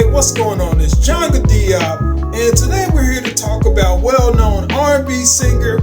Hey, what's going on? It's John Diop, and today we're here to talk about well-known R&B singer,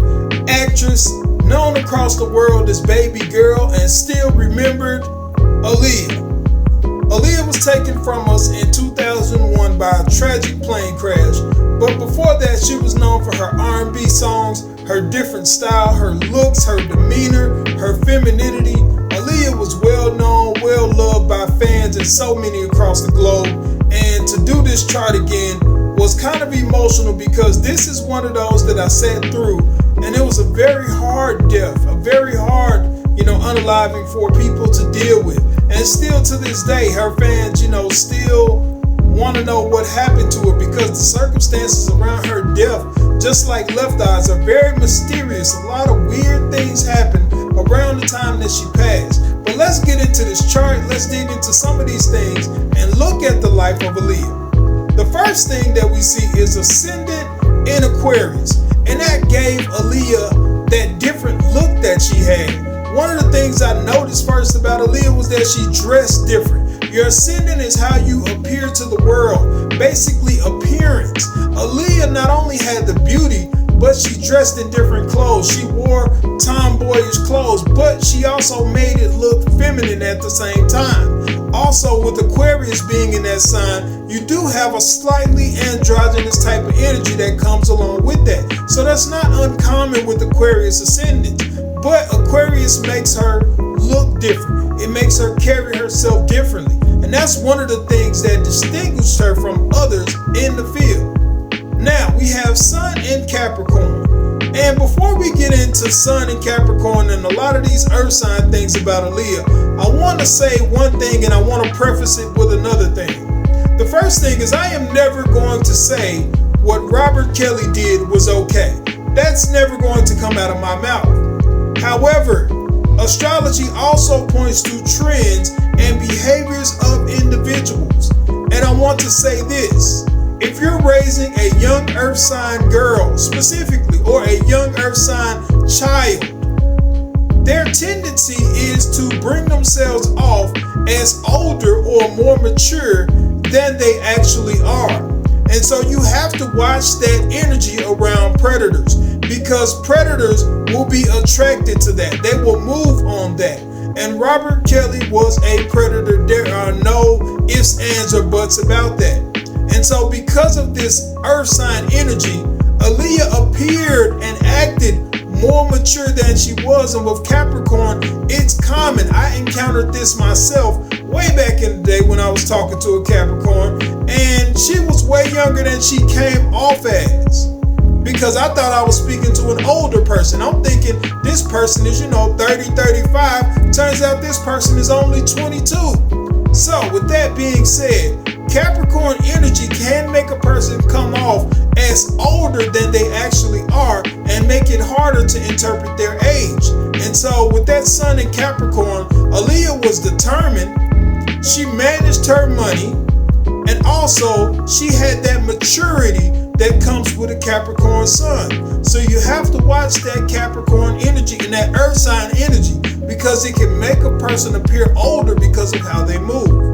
actress, known across the world as Baby Girl and still remembered, Aaliyah. Aaliyah was taken from us in 2001 by a tragic plane crash, but before that she was known for her R&B songs, her different style, her looks, her demeanor, her femininity. Aaliyah was well-known, well-loved by fans and so many across the globe, and to do this chart again was kind of emotional because this is one of those that I sat through, and it was a very hard death, a very hard, unaliving for people to deal with. And still to this day, her fans, still want to know what happened to her because the circumstances around her death, just like Left Eyes, are very mysterious. A lot of weird things happened around the time that she passed. But let's get into this chart. Let's dig into some of these things and look at the life of Aaliyah. The first thing that we see is ascendant in Aquarius, and that gave Aaliyah that different look that she had. One of the things I noticed first about Aaliyah was that she dressed different. Your ascendant is how you appear to the world, basically appearance. Aaliyah not only had the beauty, but she dressed in different clothes. She wore tomboyish clothes, but she also made it look feminine at the same time. Also, with Aquarius being in that sign, you do have a slightly androgynous type of energy that comes along with that. So that's not uncommon with Aquarius ascendant. But Aquarius makes her look different. It makes her carry herself differently. And that's one of the things that distinguished her from others in the field. Now, we have Sun in Capricorn. And before we get into Sun in Capricorn and a lot of these earth sign things about Aaliyah, I want to say one thing and I want to preface it with another thing. The first thing is I am never going to say what Robert Kelly did was okay. That's never going to come out of my mouth. However, astrology also points to trends and behaviors of individuals. And I want to say this. If you're raising a young earth sign girl specifically, or a young earth sign child, their tendency is to bring themselves off as older or more mature than they actually are. And so you have to watch that energy around predators, because predators will be attracted to that. They will move on that. And Robert Kelly was a predator. There are no ifs, ands, or buts about that. And so because of this earth sign energy, Aaliyah appeared and acted more mature than she was. And with Capricorn, it's common. I encountered this myself way back in the day when I was talking to a Capricorn, and she was way younger than she came off as. Because I thought I was speaking to an older person. I'm thinking this person is, 30, 35. Turns out this person is only 22. So with that being said, Capricorn energy can make a person come off as older than they actually are and make it harder to interpret their age. And so with that Sun in Capricorn, Aaliyah was determined. She managed her money, and also she had that maturity that comes with a Capricorn sun. So you have to watch that Capricorn energy and that earth sign energy, because it can make a person appear older because of how they move.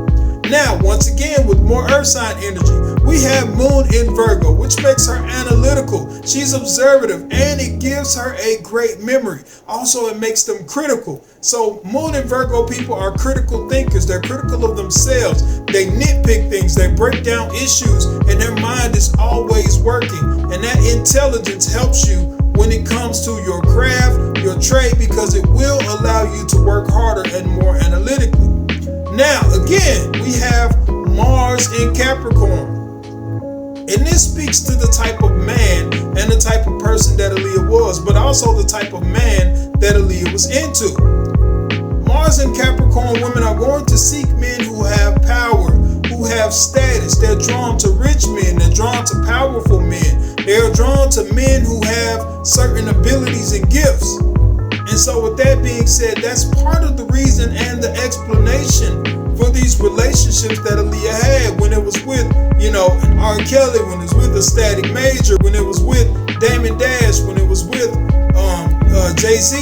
Now, once again, with more earth sign energy, we have Moon in Virgo, which makes her analytical. She's observative, and it gives her a great memory. Also, it makes them critical. So Moon in Virgo people are critical thinkers. They're critical of themselves. They nitpick things. They break down issues, and their mind is always working. And that intelligence helps you when it comes to your craft, your trade, because it will allow you to work harder and more analytically. Now, again, we have Mars in Capricorn. And this speaks to the type of man and the type of person that Aaliyah was, but also the type of man that Aaliyah was into. Mars in Capricorn women are going to seek men who have power, who have status. They're drawn to rich men. They're drawn to powerful men. They're drawn to men who have certain abilities and gifts. And so with that being said, that's part of the reason and the explanation for these relationships that Aaliyah had when it was with, an R. Kelly, when it was with a Static Major, when it was with Damon Dash, when it was with Jay-Z.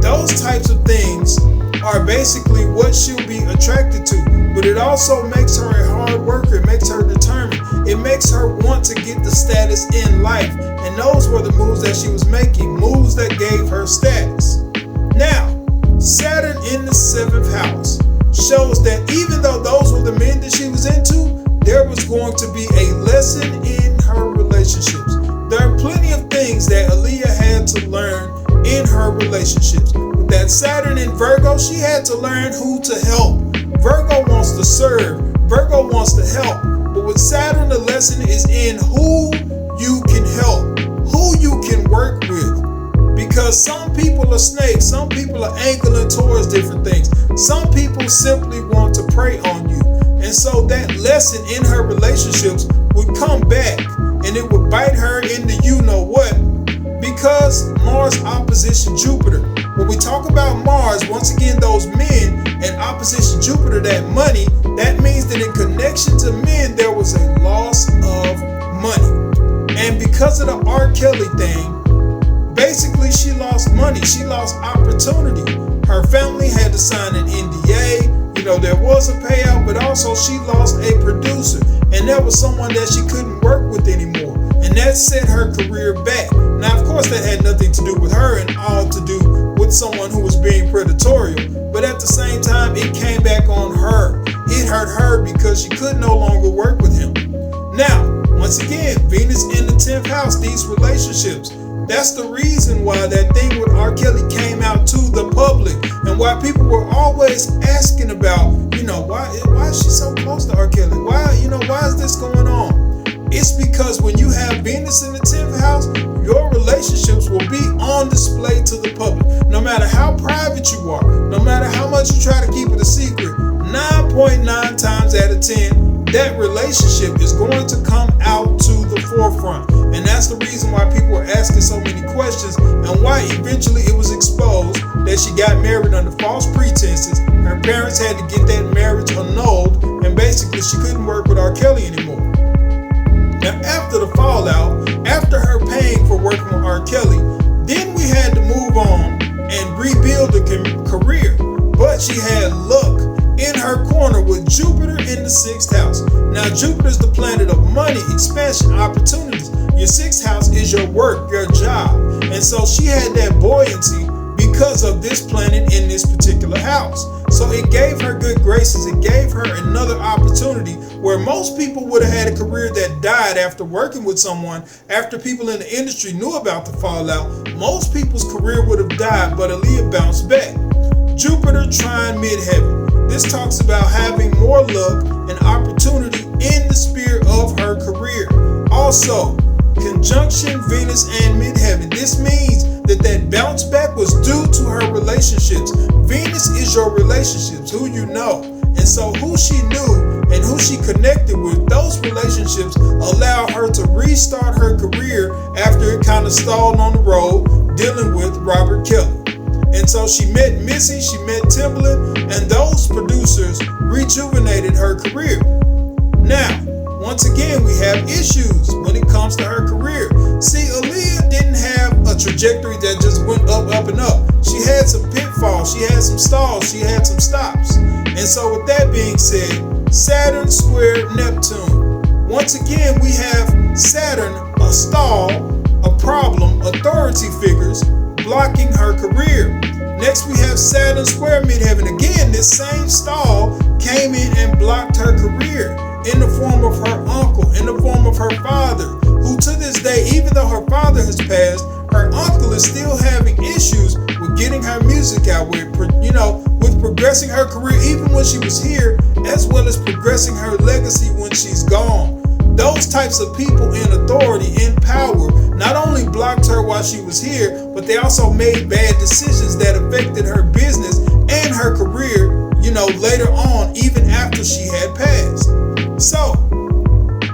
Those types of things are basically what she'll be attracted to. But it also makes her a hard worker. stronger. It makes her determined. It makes her want to get the status in life. And those were the moves that she was making, moves that gave her status. Now, Saturn in the 7th house shows that even though those were the men that she was into, there was going to be a lesson in her relationships. There are plenty of things that Aaliyah had to learn in her relationships. With that Saturn in Virgo, she had to learn who to help. Virgo wants to serve. Virgo wants to help. But with Saturn, the lesson is in who you can help, who you can work with. Because some people are snakes. Some people are angling towards different things. Some people simply want to prey on you. And so that lesson in her relationships would come back and it would bite her in the you-know-what, because Mars opposition Jupiter. When we talk about Mars, once again, those men and opposition Jupiter, that money, that means that in connection to men, there was a loss of money. And because of the R. Kelly thing, basically she lost money. She lost opportunity. Her family had to sign an NDA. You know, there was a payout, but also she lost a producer. And that was someone that she couldn't work with anymore. And that set her career back. Now, of course, that had nothing to do with her and all to do with someone who was being predatorial. But at the same time, it came back on her. It hurt her because she could no longer work with him. Now, once again, Venus in the 10th house, these relationships. That's the reason why that thing with R. Kelly came out to the public, and why people were always asking about, why is she so close to R. Kelly? Why is this going on? It's because when you have Venus in the 10th house, your relationships will be on display to the public. No matter how private you are, no matter how much you try to keep it a secret, 9.9 times out of 10, that relationship is going to come out to the forefront. And that's the reason why people were asking so many questions, and why eventually it was exposed that she got married under false pretenses. Her parents had to get that marriage annulled, and basically she couldn't work with R. Kelly anymore. Now, after the fallout, after her paying for working with R. Kelly, then we had to move on and rebuild the career. But she had luck in her corner with Jupiter in the 6th house. Now, Jupiter's the planet of money, expansion, opportunities. Your 6th house is your work, your job. And so she had that buoyancy because of this planet in this particular house. So it gave her good graces. It gave her another opportunity where most people would have had a career that died after working with someone, after people in the industry knew about the fallout. Most people's career would have died, but Aaliyah bounced back. Jupiter trine midheaven. This talks about having more luck and opportunity in the sphere of her career. Also, conjunction Venus and midheaven. This means that bounce back was due to her relationships. Venus is your relationships, who you know. And so who she knew and who she connected with, those relationships allow her to restart her career after it kind of stalled on the road dealing with Robert Kelly. And so she met Missy, she met Timbaland, and those producers rejuvenated her career. Now, once again, we have issues when it comes to her career. See, Aaliyah didn't have a trajectory that just went up, up, and up. She had some pitfalls, she had some stalls, she had some stops. And so with that being said, Saturn squared Neptune. Once again, we have Saturn, a stall, a problem, authority figures blocking her career. Next, we have Saturn square midheaven. Again, this same stall came in and blocked her career in the form of her uncle, in the form of her father, who to this day, even though her father has passed, her uncle is still having issues with getting her music out, with progressing her career even when she was here, as well as progressing her legacy when she's gone. Those types of people in authority, in power, not only blocked her while she was here, but they also made bad decisions that affected her business and her career, later on, even after she had passed. So,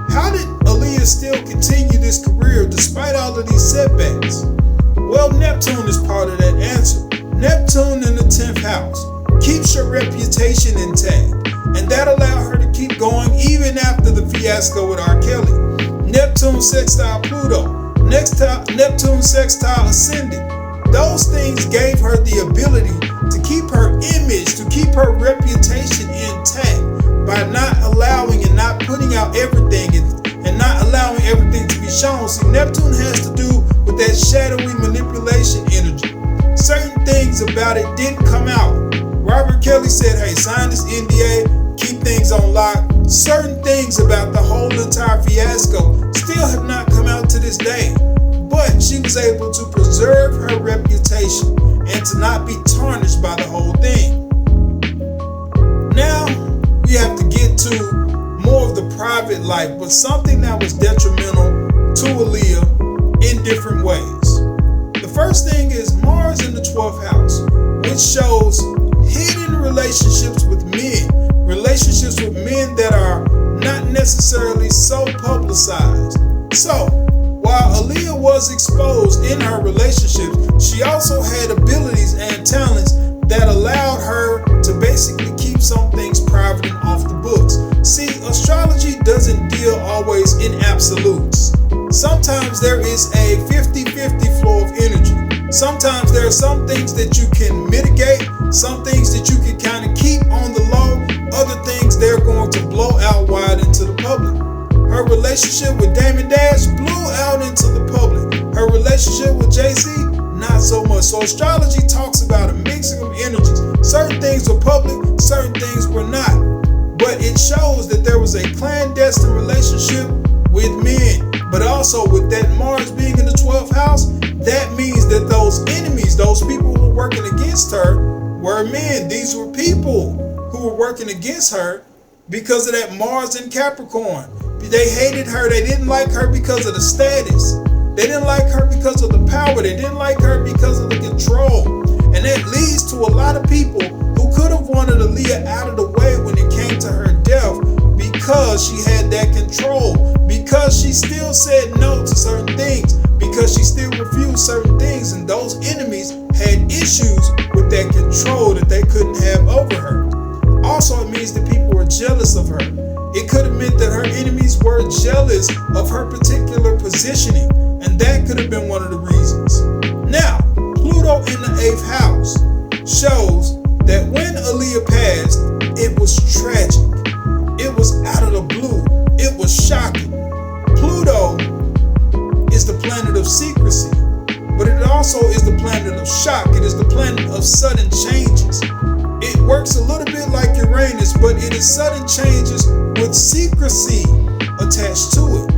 how did Aaliyah still continue this career despite all of these setbacks? Well, Neptune is part of that answer. Neptune in the 10th house keeps your reputation intact, and that allowed her to keep going even after the fiasco with R. Kelly. Neptune sextile Pluto, Neptune sextile ascendant. Those things gave her the ability to keep her image, to keep her reputation intact by not allowing and not putting about everything and not allowing everything to be shown. See, Neptune has to do with that shadowy manipulation energy. Certain things about it didn't come out. Robert Kelly said, hey, sign this NDA, keep things on lock. Certain things about the whole entire fiasco still have not come out to this day. But she was able to preserve her reputation and to not be tarnished by the whole thing. Now, we have to get to more of the private life, but something that was detrimental to Aaliyah in different ways. The first thing is Mars in the 12th house, which shows hidden relationships with men that are not necessarily so publicized. So, while Aaliyah was exposed in her relationships, she also had abilities and talents that allowed her to basically keep some things private and off the books. See, astrology doesn't deal always in absolutes. Sometimes there is a 50-50 flow of energy. Sometimes there are some things that you can mitigate, some things that you can kind of keep on the low, other things they're going to blow out wide into the public. Her relationship with Damon Dash blew out into the public. Her relationship with Jay-Z, not so much. So astrology talks about a mixing of energies. Certain things were public, certain things were not. But it shows that there was a clandestine relationship with men. But also with that Mars being in the 12th house, that means that those enemies, those people who were working against her, were men. These were people who were working against her because of that Mars in Capricorn. They hated her. They didn't like her because of the status. They didn't like her because of the power. They didn't like her because of the control. And that leads to a lot of people who could have wanted Aaliyah out of the way when it came to her death because she had that control, because she still said no to certain things, because she still refused certain things, and those enemies had issues with that control that they couldn't have over her. Also, it means that people were jealous of her. It could have meant that her enemies were jealous of her particular positioning, and that could have been one of the reasons. Now, Pluto in the 8th house shows that when Aaliyah passed, it was tragic. It was out of the blue. It was shocking. Pluto is the planet of secrecy, but it also is the planet of shock. It is the planet of sudden changes. It works a little bit like Uranus, but it is sudden changes with secrecy attached to it.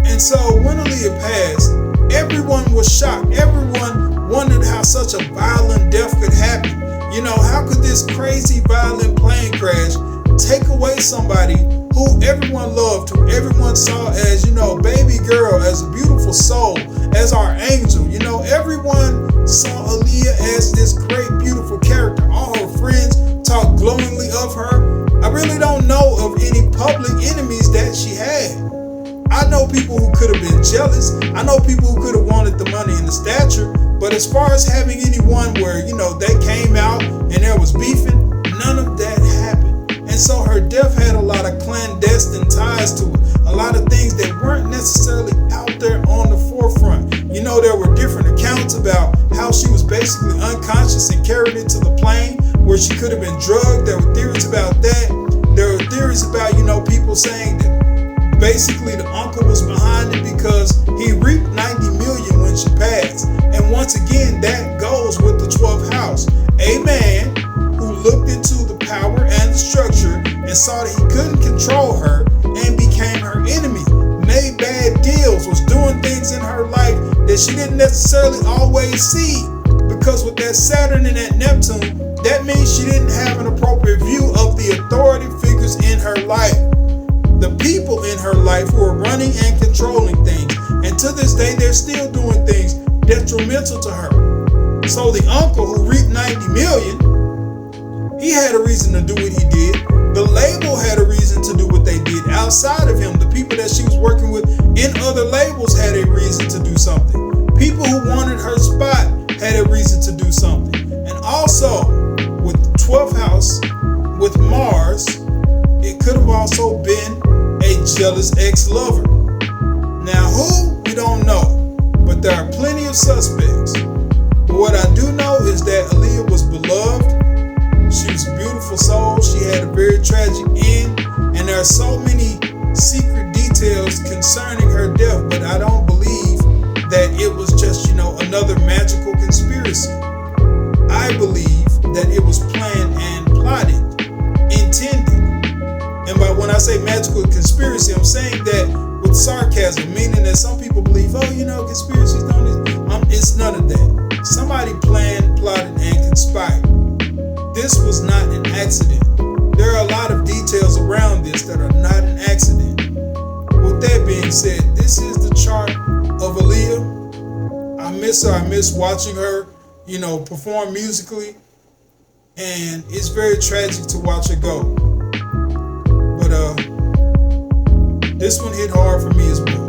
And so when Aaliyah passed, everyone was shocked. Everyone wondered how such a violent death could happen. You know, how could this crazy violent plane crash take away somebody who everyone loved, who everyone saw as, baby girl, as a beautiful soul, as our angel. Everyone saw Aaliyah as this great, beautiful character. All her friends talked glowingly of her. I really don't know of any public enemies that she had. I know people who could have been jealous. I know people who could have wanted the money and the stature. But as far as having anyone where, they came out and there was beefing, none of that happened. And so her death had a lot of clandestine ties to it. A lot of things that weren't necessarily out there on the forefront. There were different accounts about how she was basically unconscious and carried into the plane where she could have been drugged. There were theories about that. There were theories about, people saying that basically the uncle was behind it because he reaped 90 million when she passed. And once again, that goes with the 12th house. A man who looked into the power and the structure and saw that he couldn't control her and became her enemy, made bad deals, was doing things in her life that she didn't necessarily always see, because with that Saturn and that Neptune, that means she didn't have an appropriate view of the authority figures in her life, the people in her life who are running and controlling things. And to this day, they're still doing things detrimental to her. So the uncle who reaped 90 million, he had a reason to do what he did. The label had a reason to do what they did. Outside of him, the people that she was working with in other labels had a reason to do something. People who wanted her spot had a reason to do something. And also, with the 12th house, with Mars, it could have also been a jealous ex-lover. Now who? We don't know. But there are plenty of suspects. But what I do know is that Aaliyah was beloved. She was a beautiful soul. She had a very tragic end. And there are so many secret details concerning her death, but I don't believe that it was just, another magical conspiracy. I believe that it was planned and plotted, intended. And by when I say magical conspiracy, I'm saying that with sarcasm, meaning that some people believe, conspiracies don't. It's none of that. Somebody planned, plotted, and conspired. This was not an accident. There are a lot of details around this that are not an accident. With that being said, this is the chart of Aaliyah. I miss her. I miss watching her, perform musically. And it's very tragic to watch her go. But this one hit hard for me as well.